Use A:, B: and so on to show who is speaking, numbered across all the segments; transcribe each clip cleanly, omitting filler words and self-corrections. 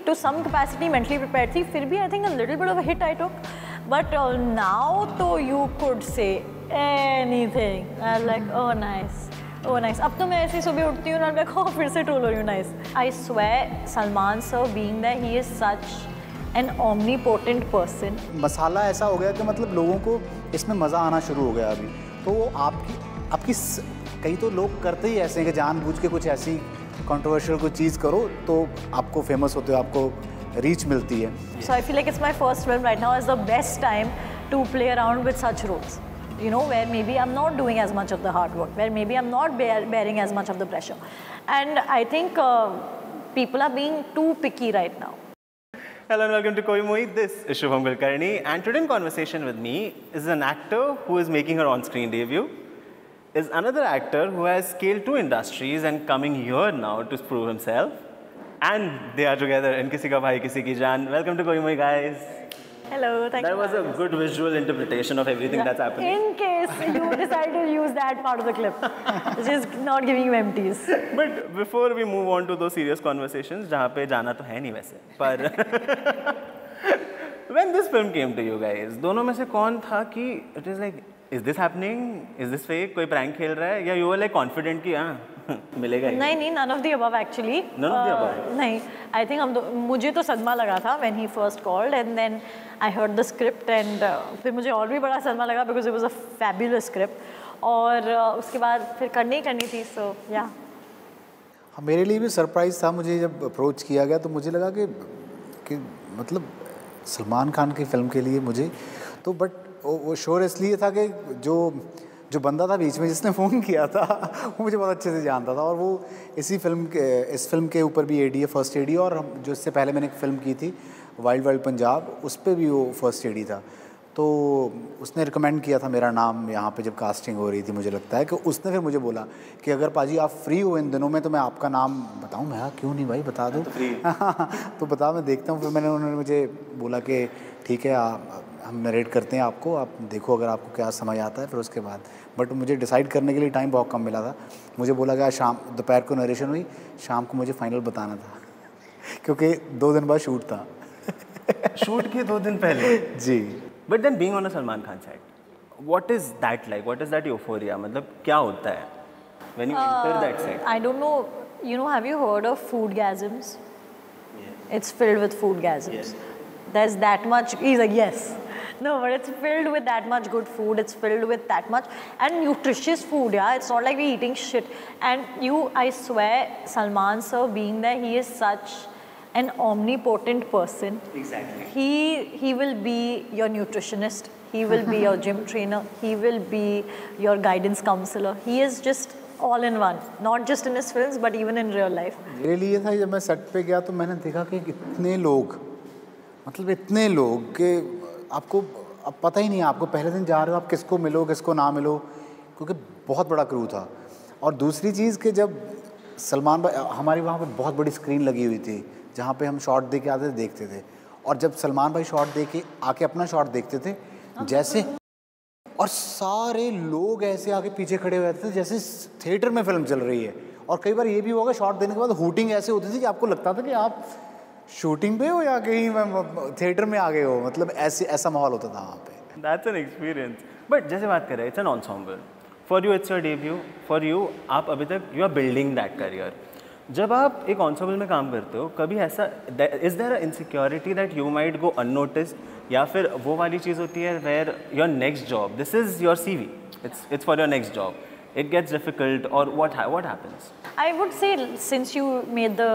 A: to some capacity mentally prepared थी, फिर भी I think a little bit of a hit I took. But now तो you could say anything. I was like, oh nice. Oh nice. अब तो मैं ऐसे सुबह उठती हूँ और मैं कहूँ फिर से ट्रोल हो रही हूँ nice. I swear Salman sir being there, he is such an omnipotent person.
B: मसाला ऐसा हो गया कि मतलब लोगों को इसमें मज़ा आना शुरू हो गया अभी। तो वो आपकी कई तो लोग करते ही ऐसे हैं कि जानबूझ के कुछ ऐसी कंट्रोवर्शियल कोई चीज़ करो तो आपको फेमस होते हो, आपको रीच मिलती है।
A: So I feel like it's my first film right now is the best time to play around with such roles. You know, where maybe I'm not doing as much of the hard work, where maybe I'm not bearing as much of the pressure. And I think people are being too picky right now.
C: Hello and welcome to Koi Moi. This is Shubham Kulkarni, and today in conversation with me is an actor who is making her on-screen debut, is another actor who has scaled 2 industries and coming here now to prove himself, and they are together in Kisi Ka Bhai Kisi Ki Jaan. Welcome to Koi Moi, guys.
A: Hello, thank you.
C: That was a good visual interpretation of everything that's happening.
A: In case you decide to use that part of the clip, just not giving you empties.
C: But before we move on to those serious conversations, जहाँ पे जाना तो है नहीं वैसे, पर when this film came to you guys, दोनों में से कौन था कि it is like, is this happening? Is this fake? कोई prank खेल रहा है? या you were like confident कि हाँ मिलेगा ही?
A: नहीं, none of the above actually.
C: None of the above?
A: नहीं, I think मुझे तो सदमा लगा था when he first called, and then I heard the script and फिर मुझे और भी बड़ा सदमा लगा because it was a fabulous script. और उसके बाद फिर करनी ही करनी थी, so yeah.
B: हाँ, मेरे लिए भी सरप्राइज़ था। मुझे जब अप्रोच किया गया तो मुझे लगा कि मतलब सलमान खान की फ़िल्म के लिए मुझे तो बट वो श्योर इसलिए था कि जो बंदा था बीच में जिसने फ़ोन किया था वो मुझे बहुत अच्छे से जानता था, और वो इस फिल्म के ऊपर भी एडी है, फर्स्ट एडी, और जो इससे पहले मैंने एक फ़िल्म की थी वाइल्ड वाइल्ड पंजाब, उस पर भी वो फर्स्ट एडी था। तो उसने रिकमेंड किया था मेरा नाम यहाँ पे जब कास्टिंग हो रही थी। मुझे लगता है कि उसने फिर मुझे बोला कि अगर पाजी आप फ्री हो इन दिनों में तो मैं आपका नाम बताऊँ। मैं क्यों नहीं भाई, बता दो। तो बता, मैं देखता हूँ। फिर उन्होंने मुझे बोला कि ठीक है हम नरेट करते हैं आपको, आप देखो अगर आपको क्या समझ आता है। फिर उसके बाद बट मुझे डिसाइड करने के लिए टाइम बहुत कम मिला था। मुझे बोला गया शाम दोपहर को नरेशन हुई, शाम को मुझे फाइनल बताना था क्योंकि 2 दिन बाद शूट था।
C: शूट के 2 दिन पहले
B: जी।
C: But then being on a Salman Khan set, what is that like? What is that euphoria? मतलब क्या होता है when you enter that set?
A: I don't know. You know, have you heard of foodgasms? Yeah. It's filled with foodgasms. Yes. There's that much. He's like, yes. No, but it's filled with that much good food. It's filled with that much and nutritious food. Yeah, it's not like we're eating shit. And I swear, Salman sir being there, he is such an omnipotent person.
C: Exactly.
A: He will be your nutritionist. He will be your gym trainer. He will be your guidance counselor. He is just all in one. Not just in his films, but even in real life.
B: मेरे लिए था जब मैं set पे गया तो मैंने देखा कि इतने लोग, मतलब इतने लोग कि आपको अब पता ही नहीं है, आपको पहले दिन जा रहे हो आप किसको मिलो किसको ना मिलो, क्योंकि बहुत बड़ा क्रू था। और दूसरी चीज़ कि जब सलमान भाई, हमारी वहाँ पे बहुत बड़ी स्क्रीन लगी हुई थी जहाँ पे हम शॉट दे के आते थे, देखते थे, और जब सलमान भाई शॉट दे के आके अपना शॉट देखते थे जैसे, और सारे लोग ऐसे आके पीछे खड़े हुए थे जैसे थिएटर में फिल्म चल रही है। और कई बार ये भी होगा शॉट देने के बाद हूटिंग ऐसे होती थी कि आपको लगता था कि आप शूटिंग पे हो या कहीं थिएटर में आ गए हो, मतलब ऐसा माहौल होता था वहाँ पे।
C: That's an experience. But जैसे बात कर रहे हैं, it's an ensemble. For you it's your debut. For you, आप अभी तक you are building that career. जब आप एक ensemble में काम करते हो, कभी ऐसा is there an insecurity that you might go unnoticed, या फिर वो वाली चीज़ होती है where your next job, this is your CV, it's for your next job, it gets difficult, or what happens?
A: I would say, since you made the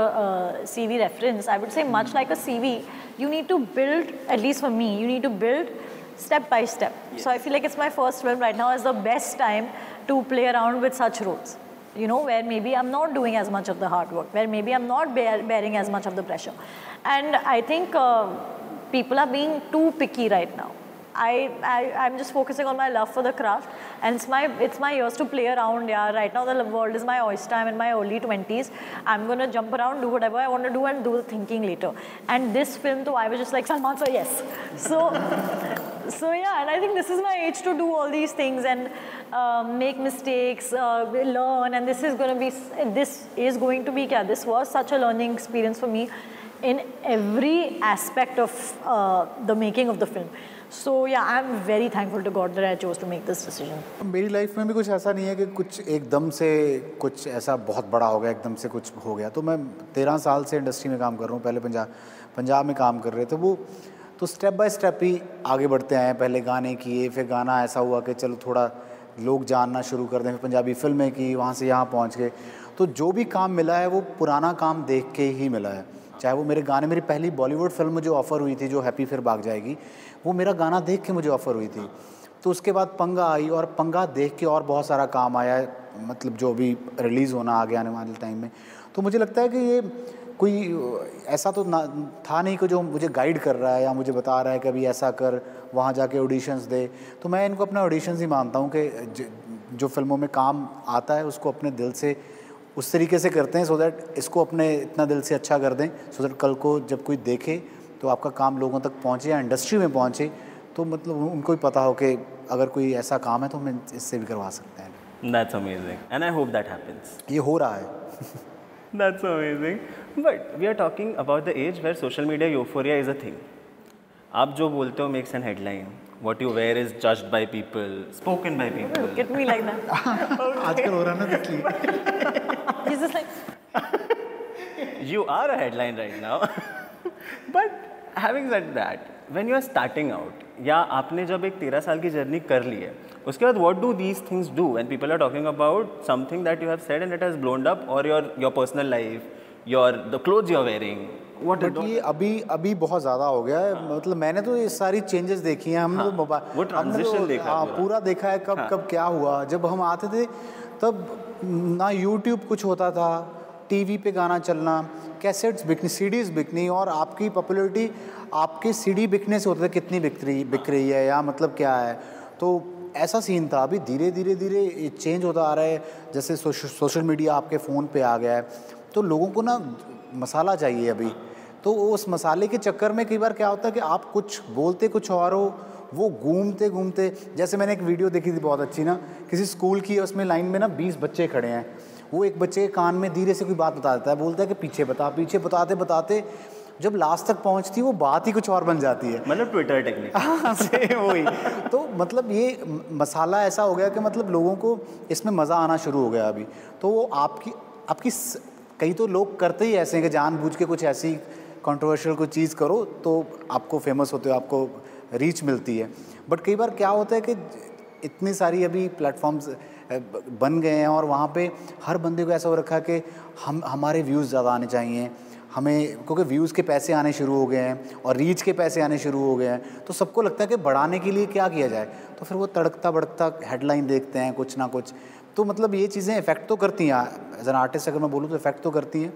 A: CV reference, I would say much like a CV, you need to build, at least for me, you need to build step by step. Yes. So I feel like it's my first film right now is the best time to play around with such roles. You know, where maybe I'm not doing as much of the hard work, where maybe I'm not bearing as much of the pressure. And I think people are being too picky right now. I'm just focusing on my love for the craft, and it's my years to play around. Yeah, right now the world is my oyster. I'm in my early 20s. I'm gonna jump around, do whatever I want to do, and do the thinking later. And this film, though, I was just like, Salman sir, yes. So yeah, and I think this is my age to do all these things and make mistakes, learn. And this is going to be. This was such a learning experience for me. in every aspect of the making of the film. So yeah, I'm very thankful to God that I chose to make this decision.
B: मेरी life में भी कुछ ऐसा नहीं है कि कुछ एकदम से कुछ ऐसा बहुत बड़ा हो गया, एकदम से कुछ हो गया। तो मैं 13 साल से इंडस्ट्री में काम कर रहा हूँ। पहले पंजाब में काम कर रहे थे, वो तो स्टेप बाय स्टेप ही आगे बढ़ते आए। पहले गाने किए, फिर गाना ऐसा हुआ कि चलो थोड़ा लोग जानना शुरू कर दें, फिर पंजाबी फिल्में की, वहाँ से यहाँ पहुँच गए। तो जो भी काम मिला है वो पुराना काम देख के ही मिला है। चाहे वो मेरे गाने, मेरी पहली बॉलीवुड फिल्म जो ऑफ़र हुई थी, जो हैप्पी फिर भाग जाएगी, वो मेरा गाना देख के मुझे ऑफ़र हुई थी। तो उसके बाद पंगा आई, और पंगा देख के और बहुत सारा काम आया है, मतलब जो भी रिलीज़ होना आगे आने वाले टाइम में। तो मुझे लगता है कि ये कोई ऐसा तो ना था नहीं कि जो मुझे गाइड कर रहा है या मुझे बता रहा है कि अभी ऐसा कर, वहाँ जाके ऑडिशंस दे। तो मैं इनको अपना ऑडिशंस ही मानता हूँ कि जो फिल्मों में काम आता है उसको अपने दिल से उस तरीके से करते हैं, सो दैट इसको अपने इतना दिल से अच्छा कर दें, सो दैट कल को जब कोई देखे तो आपका काम लोगों तक पहुँचे या इंडस्ट्री में पहुँचे, तो मतलब उनको ही पता हो कि अगर कोई ऐसा काम है तो हम इससे भी करवा सकते हैं।
C: That's amazing, and I hope that happens.
B: ये हो रहा है।
C: That's amazing. But we are talking about the age where social media euphoria is a thing. आप जो बोलते हो makes an headline. What you wear is judged by people, spoken by people.
A: Look at me like that.
B: आजकल हो रहा है ना, इसलिए।
A: He's just like,
C: You are a headline right now. But having said that, when you are starting out, या आपने जब एक 13 साल की जर्नी कर ली है, उसके बाद what do these things do when people are talking about something that you have said and it has blown up, or your personal life, the clothes you are wearing?
B: But ये अभी बहुत ज़्यादा हो गया है। मतलब मैंने तो ये सारी चेंजेस देखी हैं। हमने तो मोबाइल,
C: वो ट्रांजिशन देखा है
B: पूरा देखा है, कब क्या हुआ। जब हम आते थे तब ना यूट्यूब कुछ होता था, टीवी पे गाना चलना, कैसेट्स बिकनी, सीडीज़ बिकनी, और आपकी पॉपुलैरिटी आपके सीडी बिकने से होता था कितनी बिक रही है या मतलब क्या है। तो ऐसा सीन था। अभी धीरे धीरे चेंज होता आ रहा है। जैसे सोशल मीडिया आपके फ़ोन पे आ गया है, तो लोगों को ना मसाला चाहिए अभी। तो उस मसाले के चक्कर में कई बार क्या होता है कि आप कुछ बोलते कुछ और हो, वो घूमते, जैसे मैंने एक वीडियो देखी थी बहुत अच्छी ना, किसी स्कूल की, उसमें लाइन में ना 20 बच्चे खड़े हैं। वो एक बच्चे के कान में धीरे से कोई बात बता देता है, बोलता है कि पीछे बताते जब लास्ट तक पहुंचती है वो बात ही कुछ और बन जाती है।
C: मतलब ट्विटर टेक्निक।
B: हाँ, सेम वही। तो मतलब ये मसाला ऐसा हो गया कि मतलब लोगों को इसमें मज़ा आना शुरू हो गया अभी। तो वो आपकी कई तो लोग करते ही ऐसे हैं कि जानबूझ के कुछ ऐसी कंट्रोवर्शियल कोई चीज़ करो तो आपको फेमस होते हो, आपको रीच मिलती है। बट कई बार क्या होता है कि इतनी सारी अभी प्लेटफॉर्म्स बन गए हैं और वहाँ पे हर बंदे को ऐसा हो रखा है कि हमारे व्यूज़ ज़्यादा आने चाहिए हमें, क्योंकि व्यूज़ के पैसे आने शुरू हो गए हैं और रीच के पैसे आने शुरू हो गए हैं। तो सबको लगता है कि बढ़ाने के लिए क्या किया जाए, तो फिर वो तड़कता भड़कता हेडलाइन देखते हैं कुछ ना कुछ। तो मतलब ये चीज़ें इफ़ेक्ट तो करती हैं, एज एन आर्टिस्ट अगर मैं बोलूँ तो इफ़ेक्ट तो करती हैं।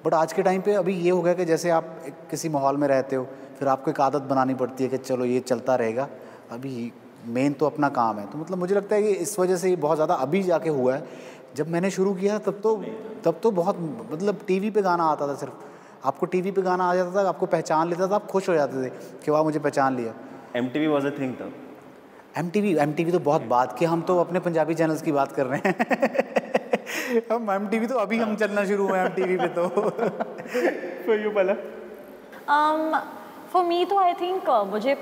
B: बट आज के टाइम पे अभी ये हो गया कि जैसे आप किसी माहौल में रहते हो, फिर आपको एक आदत बनानी पड़ती है कि चलो ये चलता रहेगा, अभी मेन तो अपना काम है। तो मतलब मुझे लगता है कि इस वजह से ये बहुत ज़्यादा अभी जाके हुआ है। जब मैंने शुरू किया तब तो बहुत मतलब टीवी पे गाना आता था, सिर्फ आपको टीवी पे गाना आ जाता था, आपको पहचान लेता था, आप खुश हो जाते थे कि वाह मुझे पहचान लिया।
C: MTV वाज अ थिंग तब।
B: MTV तो बहुत बात की, हम तो अपने पंजाबी चैनल्स की बात कर रहे हैं। हम MTV तो अभी हम चलना शुरू हुए MTV पे तो।
C: For you, Pala?
A: For me तो आई थिंक मुझे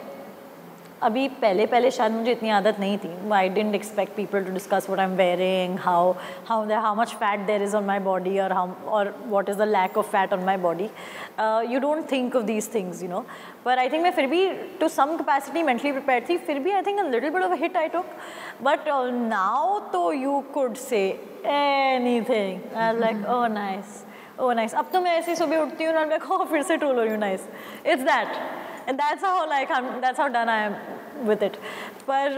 A: अभी पहले शायद मुझे इतनी आदत नहीं थी। I didn't expect people to discuss what I am wearing, how much fat there is on my body और what is the lack of fat on my body. You don't think of these things, you know. पर I think मैं फिर भी to some capacity mentally prepare थी। फिर भी I think a little bit of a hit I took, but now तो you could say anything. I was like oh nice. अब तो मैं ऐसे सुबह उठती हूँ और मैं फिर से टोल हो रही हूँ nice. It's that, and that's how done I am with it. पर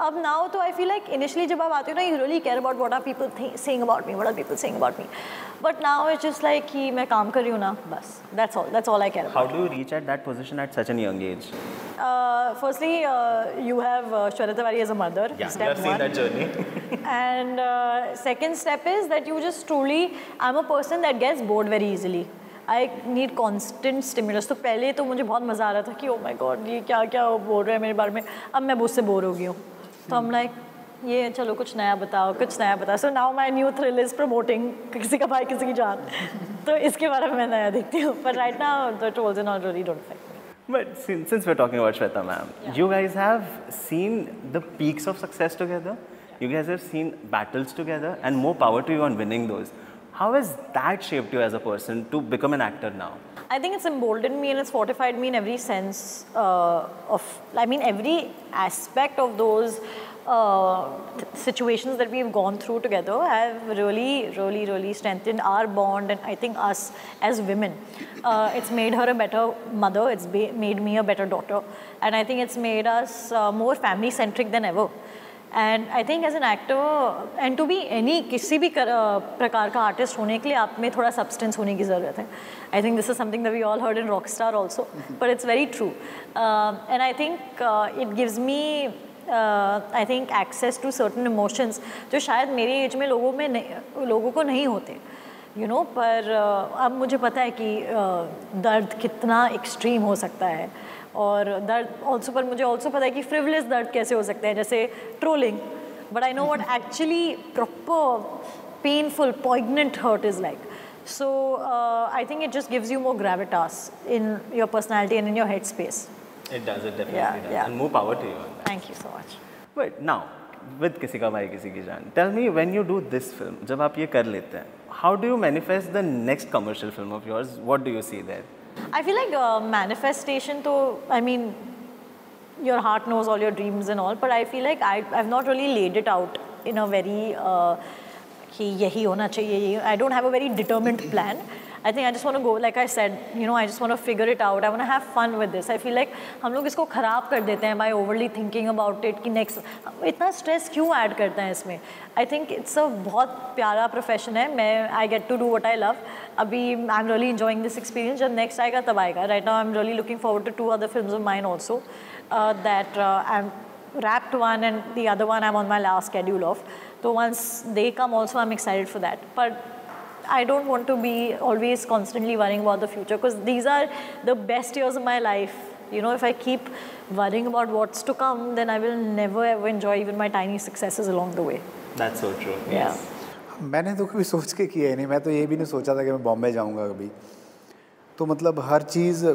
A: अब now तो I feel like initially जब आप आते हो ना, you really care about what are people saying about me, what are people saying about me. But now it's just like कि मैं काम कर रही हूँ ना, बस that's all I care about.
C: How do you reach at that position at such a young age?
A: Firstly, you have Shweta Tiwari as a mother.
C: Yeah,
A: step
C: you have seen
A: one.
C: that journey.
A: And second step is that you just truly, I'm a person that gets bored very easily. I need constant stimulus. तो पहले तो मुझे बहुत मज़ा आ रहा था कि ओ माई God ये क्या बोल रहे हैं मेरे बारे में, अब मैं उससे बोर हो गई हूँ। तो हम लाइक ये चलो कुछ नया बताओ. So now my new thrill is promoting किसी का भाई किसी की जान. तो इसके बारे में मैं नया देखती हूँ. But right now the trolls and all really don't affect me.
C: But since we're talking about Shweta ma'am, you guys have seen the peaks of success together. You guys have seen battles together, and more power to you on winning those. How has that shaped you as a person to become an actor now?
A: I think it's emboldened me and it's fortified me in every sense every aspect of those situations that we've gone through together have really strengthened our bond, and I think us as women. It's made her a better mother, it's made me a better daughter, and I think it's made us more family-centric than ever. And I think as an actor, and to be किसी भी प्रकार का artist होने के लिए आप में थोड़ा सब्सटेंस होने की ज़रूरत है. I think this is something that we all heard in Rockstar also, but it's very true. And I think it gives me I think access to certain emotions जो शायद मेरी एज में लोगों को नहीं होते, you know. पर अब मुझे पता है कि दर्द कितना एक्सट्रीम हो सकता है, और दर्द ऑल्सो, पर मुझे ऑल्सो पता है कि फ्रिवलेस दर्द कैसे हो सकते हैं, जैसे trolling. But I know what actually proper painful poignant hurt is like. So I think it just gives you more gravitas in your personality and in your head space.
C: It does, it definitely does. And more power to you on that.
A: Thank you so much.
C: But now, with किसी का भाई किसी की जान, tell me, when you do this film, जब आप ये कर लेते हैं, how do you manifest the next commercial film of yours? What do you see there?
A: I feel like manifestation, I mean, your heart knows all your dreams and all, but I feel like I've not really laid it out in a very कि यही होना चाहिए. I don't have a very determined plan. I think I just want to go, like I said, you know, I just want to figure it out. I want to have fun with this. I feel like हम लोग इसको ख़राब कर देते हैं by overly thinking about it कि next इतना stress क्यों add करते हैं इसमें. I think it's a बहुत प्यारा profession है. I get to do what I love. अभी I'm really enjoying this experience. जब next आएगा तब आएगा. Right now I'm really looking forward to 2 other films of mine also. That I'm wrapped one, and the other one I'm on my last schedule of. So once they come also, I'm excited for that. But I don't want to be always constantly worrying about the future, because these are the best years of my life. You know, if I keep worrying about what's to come, then I will never ever enjoy even my tiny successes along the way.
C: That's so true.
A: Yeah.
B: मैंने तो कभी सोच के किया ही नहीं. मैं तो ये भी नहीं सोचा था कि मैं बॉम्बे जाऊंगा कभी. तो मतलब हर चीज़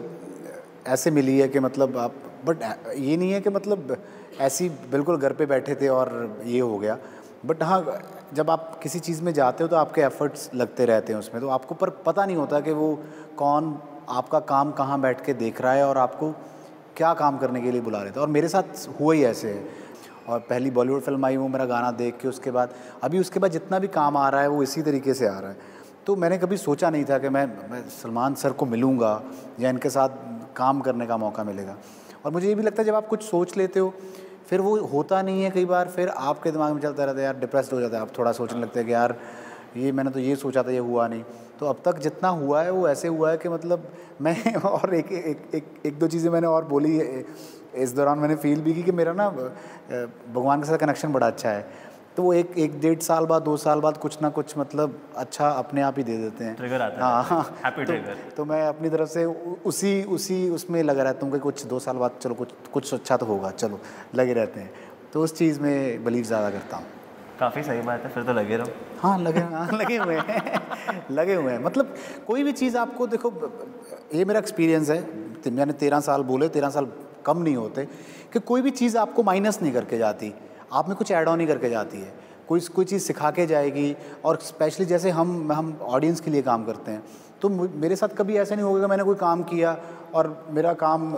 B: ऐसे मिली है कि मतलब आप, बट ये नहीं है कि मतलब ऐसी बिल्कुल घर पे बैठे थे और ये हो गया. बट हाँ, जब आप किसी चीज़ में जाते हो तो आपके एफर्ट्स लगते रहते हैं उसमें, तो आपको पर पता नहीं होता कि वो कौन आपका काम कहाँ बैठ के देख रहा है और आपको क्या काम करने के लिए बुला रहे थे. और मेरे साथ हुआ ही ऐसे है. और पहली बॉलीवुड फिल्म आई, वो मेरा गाना देख के उसके बाद उसके बाद जितना भी काम आ रहा है वो इसी तरीके से आ रहा है. तो मैंने कभी सोचा नहीं था कि मैं सलमान सर को मिलूँगा या इनके साथ काम करने का मौका मिलेगा. और मुझे ये भी लगता है जब आप कुछ सोच लेते हो फिर वो होता नहीं है कई बार, फिर आपके दिमाग में चलता रहता है, यार डिप्रेस्ड हो जाता है. आप थोड़ा सोचने लगते हैं कि यार ये मैंने तो ये सोचा था, ये हुआ नहीं. तो अब तक जितना हुआ है वो ऐसे हुआ है कि मतलब मैं और एक दो चीज़ें मैंने और बोली इस दौरान. मैंने फील भी की कि मेरा ना भगवान के साथ कनेक्शन बड़ा अच्छा है. तो वो एक 1.5 साल बाद 2 साल बाद कुछ ना कुछ मतलब अच्छा अपने आप ही दे देते हैं.
C: ट्रिगर आता है. हाँ, हैप्पी ट्रिगर.
B: तो मैं अपनी तरफ से उसी उसमें लगा रहता हूँ कि कुछ 2 साल बाद चलो कुछ अच्छा तो होगा, चलो लगे रहते हैं. तो उस चीज़ में बिलीव ज़्यादा करता हूँ.
C: काफ़ी सही बात है, फिर तो लगे रहो.
B: हाँ लगे हुए हैं लगे हुए हैं. मतलब कोई भी चीज़ आपको देखो, ये मेरा एक्सपीरियंस है. मैंने 13 साल बोले, 13 साल कम नहीं होते, कि कोई भी चीज़ आपको माइनस नहीं करके जाती, आप में कुछ ऐड ऑन ही करके जाती है. कोई चीज़ सिखा के जाएगी. और स्पेशली जैसे हम ऑडियंस के लिए काम करते हैं, तो मेरे साथ कभी ऐसा नहीं होगा कि मैंने कोई काम किया और मेरा काम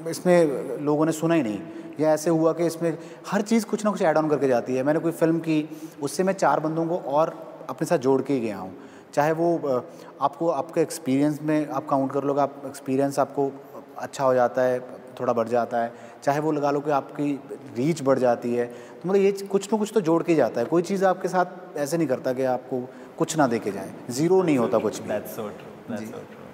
B: इसमें लोगों ने सुना ही नहीं, या ऐसे हुआ कि इसमें हर चीज़ कुछ ना कुछ ऐड ऑन करके जाती है. मैंने कोई फिल्म की, उससे मैं 4 बंदों को और अपने साथ जोड़ के ही गया हूँ. चाहे वो आपको आपके एक्सपीरियंस में आप काउंट कर लोगे, आप एक्सपीरियंस आपको अच्छा हो जाता है, थोड़ा बढ़ जाता है. चाहे वो लगा लो कि आपकी रीच बढ़ जाती है. तो मतलब ये कुछ ना कुछ तो जोड़ के जाता है. कोई चीज़ आपके साथ ऐसे नहीं करता कि आपको कुछ ना दे के जाए. ज़ीरो नहीं होता कुछ भी.
C: That's so true. That's so true.